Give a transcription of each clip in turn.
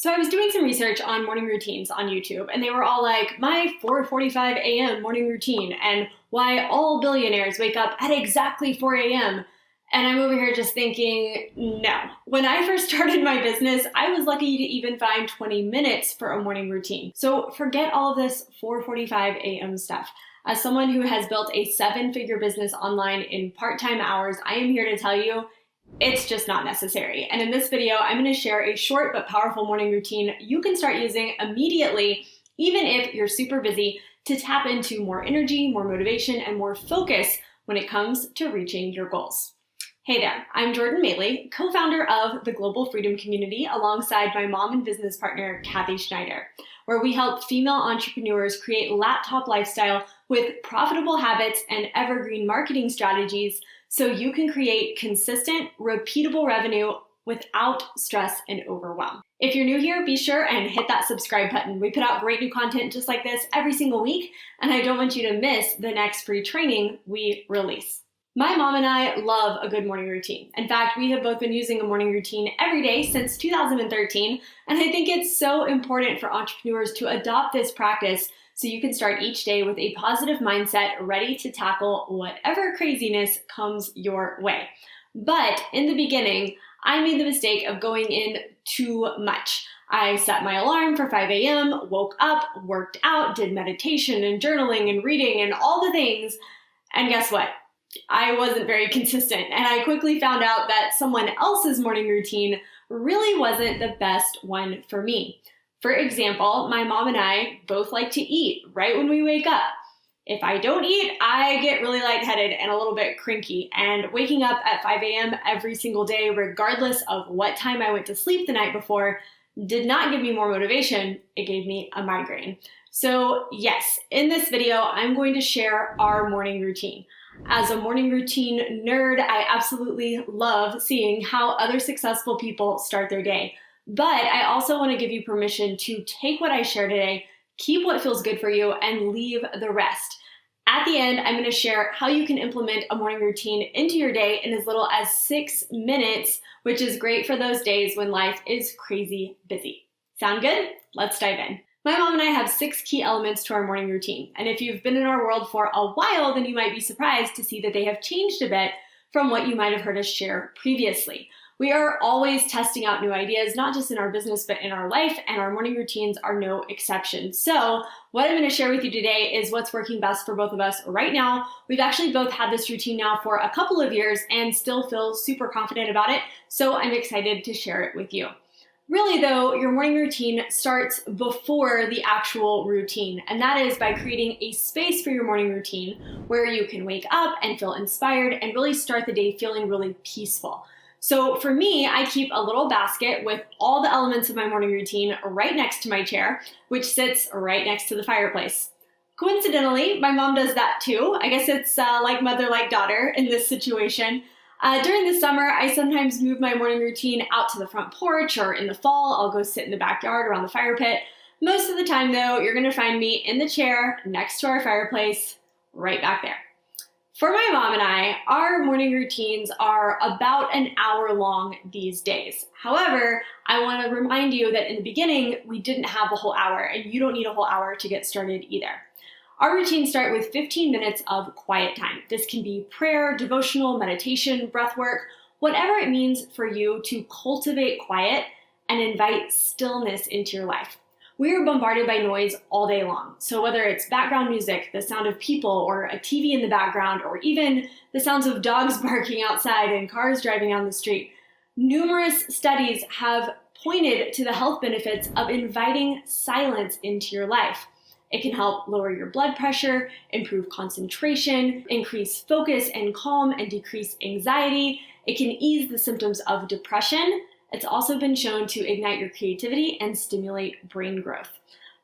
So I was doing some research on morning routines on YouTube, and they were all like, my 4:45 a.m. morning routine, and why all billionaires wake up at exactly 4 a.m. And I'm over here just thinking, no. When I first started my business, I was lucky to even find 20 minutes for a morning routine. So forget all of this 4:45 a.m. stuff. As someone who has built a 7-figure business online in part-time hours, I am here to tell you, it's just not necessary. And in this video, I'm going to share a short but powerful morning routine you can start using immediately, even if you're super busy, to tap into more energy, more motivation, and more focus when it comes to reaching your goals. Hey there, I'm Jordan Maylea, co-founder of the Global Freedom Community alongside my mom and business partner, Kathy Schneider, where we help female entrepreneurs create laptop lifestyle with profitable habits and evergreen marketing strategies so you can create consistent, repeatable revenue without stress and overwhelm. If you're new here, be sure and hit that subscribe button. We put out great new content just like this every single week, and I don't want you to miss the next free training we release. My mom and I love a good morning routine. In fact, we have both been using a morning routine every day since 2013, and I think it's so important for entrepreneurs to adopt this practice so you can start each day with a positive mindset, ready to tackle whatever craziness comes your way. But in the beginning, I made the mistake of going in too much. I set my alarm for 5 a.m., woke up, worked out, did meditation and journaling and reading and all the things, and guess what? I wasn't very consistent, and I quickly found out that someone else's morning routine really wasn't the best one for me. For example, my mom and I both like to eat right when we wake up. If I don't eat, I get really lightheaded and a little bit cranky, and waking up at 5 a.m. every single day, regardless of what time I went to sleep the night before, did not give me more motivation, it gave me a migraine. So yes, in this video, I'm going to share our morning routine. As a morning routine nerd, I absolutely love seeing how other successful people start their day. But I also want to give you permission to take what I share today, keep what feels good for you, and leave the rest. At the end, I'm going to share how you can implement a morning routine into your day in as little as 6 minutes, which is great for those days when life is crazy busy. Sound good? Let's dive in. My mom and I have 6 key elements to our morning routine, and if you've been in our world for a while, then you might be surprised to see that they have changed a bit from what you might have heard us share previously. We are always testing out new ideas, not just in our business, but in our life, and our morning routines are no exception. So what I'm going to share with you today is what's working best for both of us right now. We've actually both had this routine now for a couple of years and still feel super confident about it, so I'm excited to share it with you. Really though, your morning routine starts before the actual routine, and that is by creating a space for your morning routine where you can wake up and feel inspired and really start the day feeling really peaceful. So for me, I keep a little basket with all the elements of my morning routine right next to my chair, which sits right next to the fireplace. Coincidentally, my mom does that too. I guess it's like mother, like daughter in this situation. During the summer, I sometimes move my morning routine out to the front porch, or in the fall, I'll go sit in the backyard around the fire pit. Most of the time though, you're gonna find me in the chair next to our fireplace, right back there. For my mom and I, our morning routines are about an hour long these days. However, I wanna remind you that in the beginning, we didn't have a whole hour, and you don't need a whole hour to get started either. Our routines start with 15 minutes of quiet time. This can be prayer, devotional, meditation, breath work, whatever it means for you to cultivate quiet and invite stillness into your life. We are bombarded by noise all day long. So whether it's background music, the sound of people, or a TV in the background, or even the sounds of dogs barking outside and cars driving down the street, numerous studies have pointed to the health benefits of inviting silence into your life. It can help lower your blood pressure, improve concentration, increase focus and calm, and decrease anxiety. It can ease the symptoms of depression. It's also been shown to ignite your creativity and stimulate brain growth.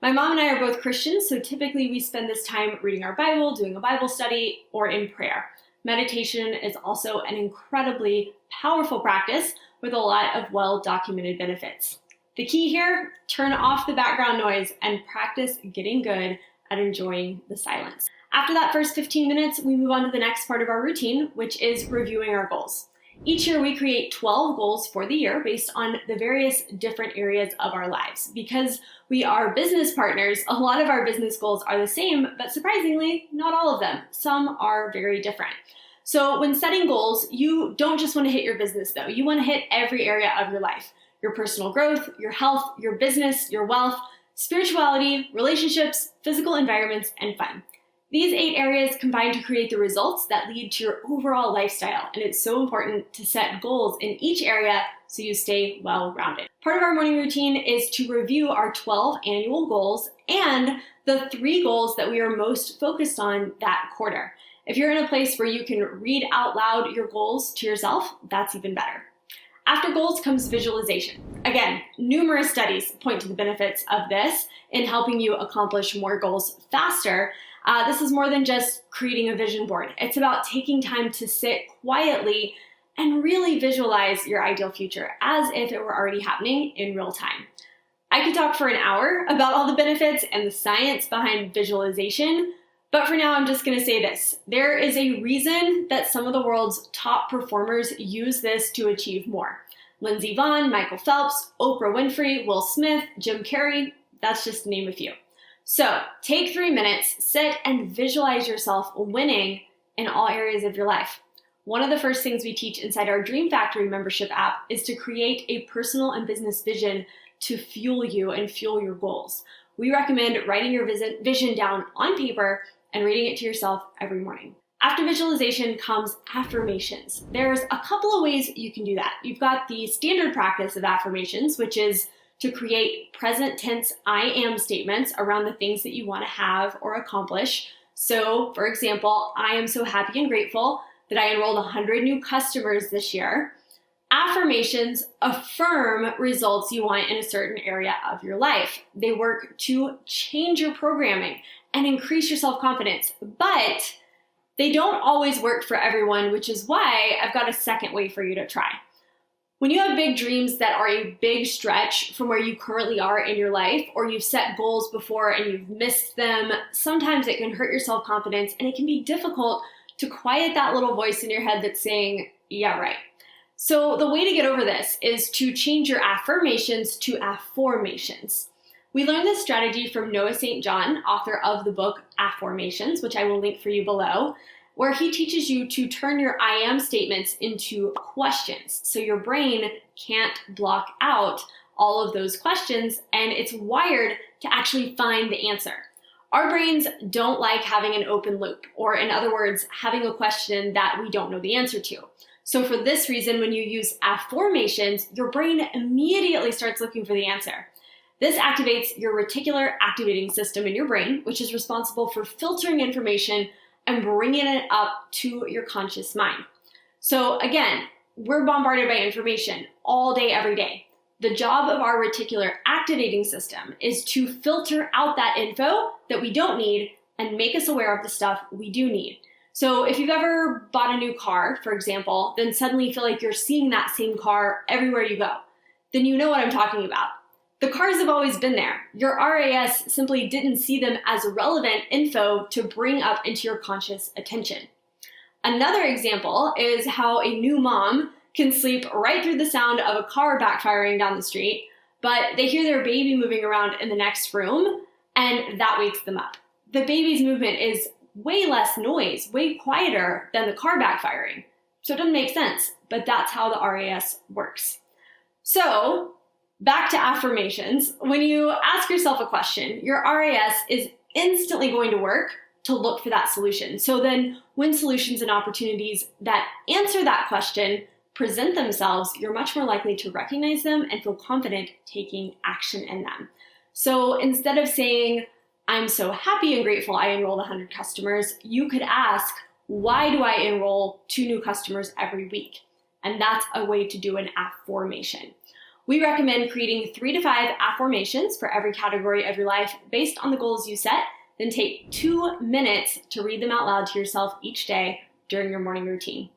My mom and I are both Christians, so typically we spend this time reading our Bible, doing a Bible study, or in prayer. Meditation is also an incredibly powerful practice with a lot of well-documented benefits. The key here, turn off the background noise and practice getting good at enjoying the silence. After that first 15 minutes, we move on to the next part of our routine, which is reviewing our goals. Each year we create 12 goals for the year based on the various different areas of our lives. Because we are business partners, a lot of our business goals are the same, but surprisingly, not all of them. Some are very different. So when setting goals, you don't just want to hit your business though. You want to hit every area of your life. Your personal growth, your health, your business, your wealth, spirituality, relationships, physical environments, and fun. These 8 areas combine to create the results that lead to your overall lifestyle, and it's so important to set goals in each area so you stay well-rounded. Part of our morning routine is to review our 12 annual goals and the 3 goals that we are most focused on that quarter. If you're in a place where you can read out loud your goals to yourself, that's even better. After goals comes visualization. Again, numerous studies point to the benefits of this in helping you accomplish more goals faster. This is more than just creating a vision board. It's about taking time to sit quietly and really visualize your ideal future as if it were already happening in real time. I could talk for an hour about all the benefits and the science behind visualization, but for now I'm just going to say this. There is a reason that some of the world's top performers use this to achieve more. Lindsey Vonn, Michael Phelps, Oprah Winfrey, Will Smith, Jim Carrey, that's just to name a few. So take 3 minutes, sit and visualize yourself winning in all areas of your life. One of the first things we teach inside our Dream Factory membership app is to create a personal and business vision to fuel you and fuel your goals. We recommend writing your vision down on paper and reading it to yourself every morning. After visualization comes affirmations. There's a couple of ways you can do that. You've got the standard practice of affirmations, which is to create present tense I am statements around the things that you want to have or accomplish. So, for example, I am so happy and grateful that I enrolled 100 new customers this year. Affirmations affirm results you want in a certain area of your life. They work to change your programming and increase your self-confidence, but they don't always work for everyone, which is why I've got a second way for you to try. When you have big dreams that are a big stretch from where you currently are in your life, or you've set goals before and you've missed them, sometimes it can hurt your self-confidence and it can be difficult to quiet that little voice in your head that's saying, yeah, right. So the way to get over this is to change your affirmations to affirmations. We learned this strategy from Noah St. John, author of the book Affirmations, which I will link for you below, where he teaches you to turn your I am statements into questions. So your brain can't block out all of those questions, and it's wired to actually find the answer. Our brains don't like having an open loop, or in other words, having a question that we don't know the answer to. So for this reason, when you use affirmations, your brain immediately starts looking for the answer. This activates your reticular activating system in your brain, which is responsible for filtering information and bringing it up to your conscious mind. So again, we're bombarded by information all day, every day. The job of our reticular activating system is to filter out that info that we don't need and make us aware of the stuff we do need. So if you've ever bought a new car, for example, then suddenly feel like you're seeing that same car everywhere you go, then you know what I'm talking about. The cars have always been there. Your RAS simply didn't see them as relevant info to bring up into your conscious attention. Another example is how a new mom can sleep right through the sound of a car backfiring down the street, but they hear their baby moving around in the next room, and that wakes them up. The baby's movement is way less noise, way quieter than the car backfiring. So it doesn't make sense, but that's how the RAS works. So, back to affirmations. When you ask yourself a question, your RAS is instantly going to work to look for that solution. So then when solutions and opportunities that answer that question present themselves, you're much more likely to recognize them and feel confident taking action in them. So instead of saying, I'm so happy and grateful I enrolled 100 customers, you could ask, why do I enroll 2 new customers every week? And that's a way to do an affirmation. We recommend creating 3 to 5 affirmations for every category of your life based on the goals you set. Then take 2 minutes to read them out loud to yourself each day during your morning routine.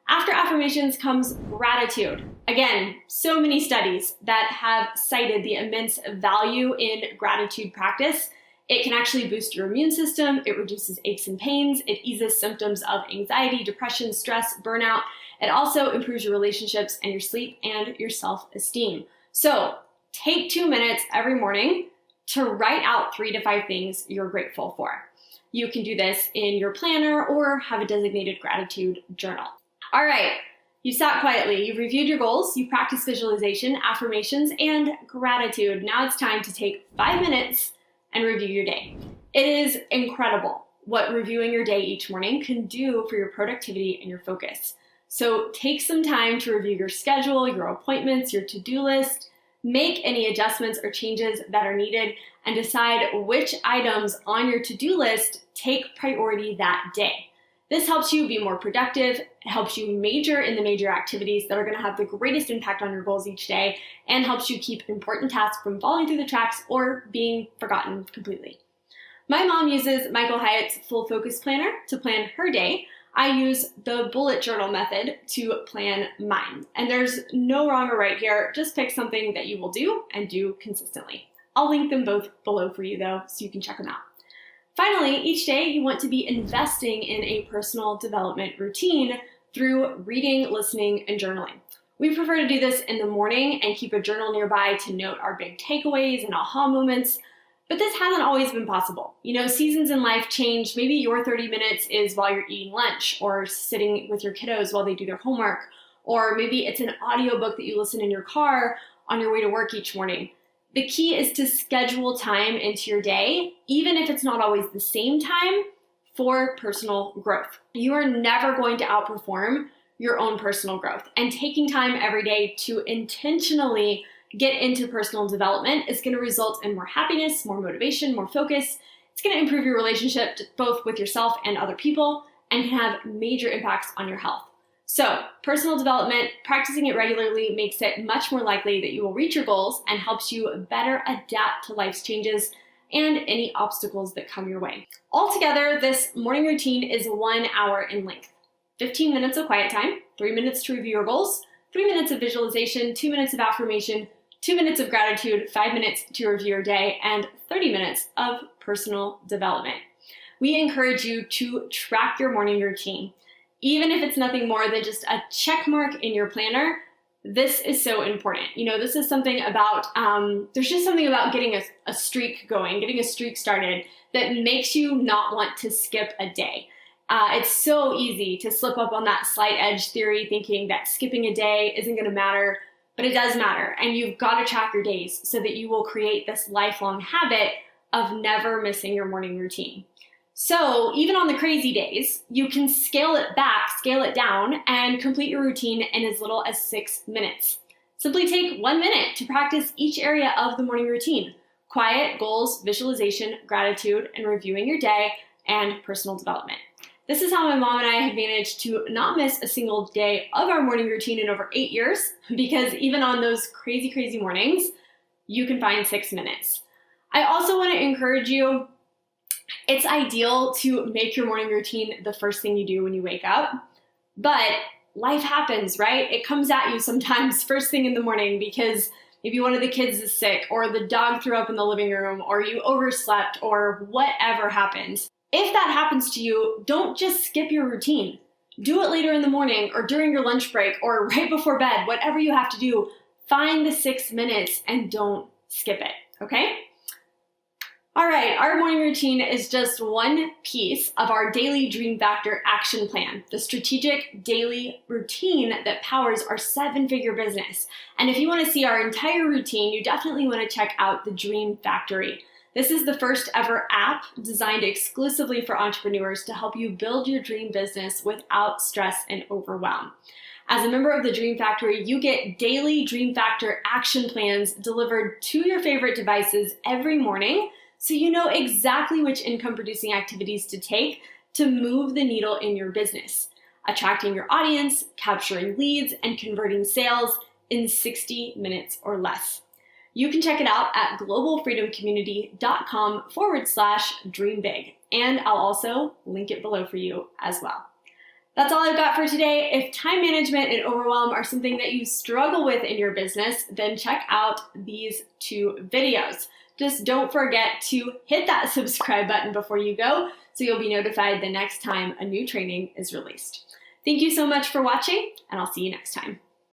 After affirmations comes gratitude. Again, so many studies that have cited the immense value in gratitude practice. It can actually boost your immune system. It reduces aches and pains. It eases symptoms of anxiety, depression, stress, burnout. It also improves your relationships and your sleep and your self-esteem. So take 2 minutes every morning to write out 3 to 5 things you're grateful for. You can do this in your planner or have a designated gratitude journal. All right, you sat quietly, you've reviewed your goals, you've practiced visualization, affirmations, and gratitude. Now it's time to take 5 minutes and review your day. It is incredible what reviewing your day each morning can do for your productivity and your focus. So take some time to review your schedule, your appointments, your to-do list, make any adjustments or changes that are needed, and decide which items on your to-do list take priority that day. This helps you be more productive, it helps you major in the major activities that are going to have the greatest impact on your goals each day, and helps you keep important tasks from falling through the cracks or being forgotten completely. My mom uses Michael Hyatt's Full Focus Planner to plan her day. I use the bullet journal method to plan mine. And there's no wrong or right here, just pick something that you will do and do consistently. I'll link them both below for you though, so you can check them out. Finally, each day you want to be investing in a personal development routine through reading, listening, and journaling. We prefer to do this in the morning and keep a journal nearby to note our big takeaways and aha moments, but this hasn't always been possible. You know, seasons in life change. Maybe your 30 minutes is while you're eating lunch or sitting with your kiddos while they do their homework, or maybe it's an audiobook that you listen in your car on your way to work each morning. The key is to schedule time into your day, even if it's not always the same time, for personal growth. You are never going to outperform your own personal growth, and taking time every day to intentionally get into personal development is going to result in more happiness, more motivation, more focus. It's going to improve your relationship both with yourself and other people, and can have major impacts on your health. So, personal development, practicing it regularly makes it much more likely that you will reach your goals and helps you better adapt to life's changes and any obstacles that come your way. Altogether, this morning routine is 1 hour in length. 15 minutes of quiet time, 3 minutes to review your goals, 3 minutes of visualization, 2 minutes of affirmation, 2 minutes of gratitude, 5 minutes to review your day, and 30 minutes of personal development. We encourage you to track your morning routine. Even if it's nothing more than just a check mark in your planner, this is so important. You know, this is something about, there's just something about getting a streak going, getting a streak started that makes you not want to skip a day. It's so easy to slip up on that slight edge theory, thinking that skipping a day isn't going to matter, but it does matter. And you've got to track your days so that you will create this lifelong habit of never missing your morning routine. So even on the crazy days, you can scale it back, scale it down, and complete your routine in as little as 6 minutes. Simply take 1 minute to practice each area of the morning routine: quiet, goals, visualization, gratitude, and reviewing your day, and personal development. This is how my mom and I have managed to not miss a single day of our morning routine in over 8 years, because even on those crazy, crazy mornings, you can find 6 minutes. I also want to encourage you, it's ideal to make your morning routine the first thing you do when you wake up, but life happens, right? It comes at you sometimes first thing in the morning because maybe one of the kids is sick, or the dog threw up in the living room, or you overslept, or whatever happened. If that happens to you, don't just skip your routine. Do it later in the morning, or during your lunch break, or right before bed, whatever you have to do. Find the 6 minutes and don't skip it, okay? All right, our morning routine is just one piece of our daily Dream Factor action plan, the strategic daily routine that powers our 7-figure business. And if you want to see our entire routine, you definitely want to check out the Dream Factory. This is the first ever app designed exclusively for entrepreneurs to help you build your dream business without stress and overwhelm. As a member of the Dream Factory, you get daily Dream Factor action plans delivered to your favorite devices every morning, so you know exactly which income-producing activities to take to move the needle in your business, attracting your audience, capturing leads, and converting sales in 60 minutes or less. You can check it out at globalfreedomcommunity.com/dreambig, and I'll also link it below for you as well. That's all I've got for today. If time management and overwhelm are something that you struggle with in your business, then check out these 2 videos. Just don't forget to hit that subscribe button before you go so you'll be notified the next time a new training is released. Thank you so much for watching, and I'll see you next time.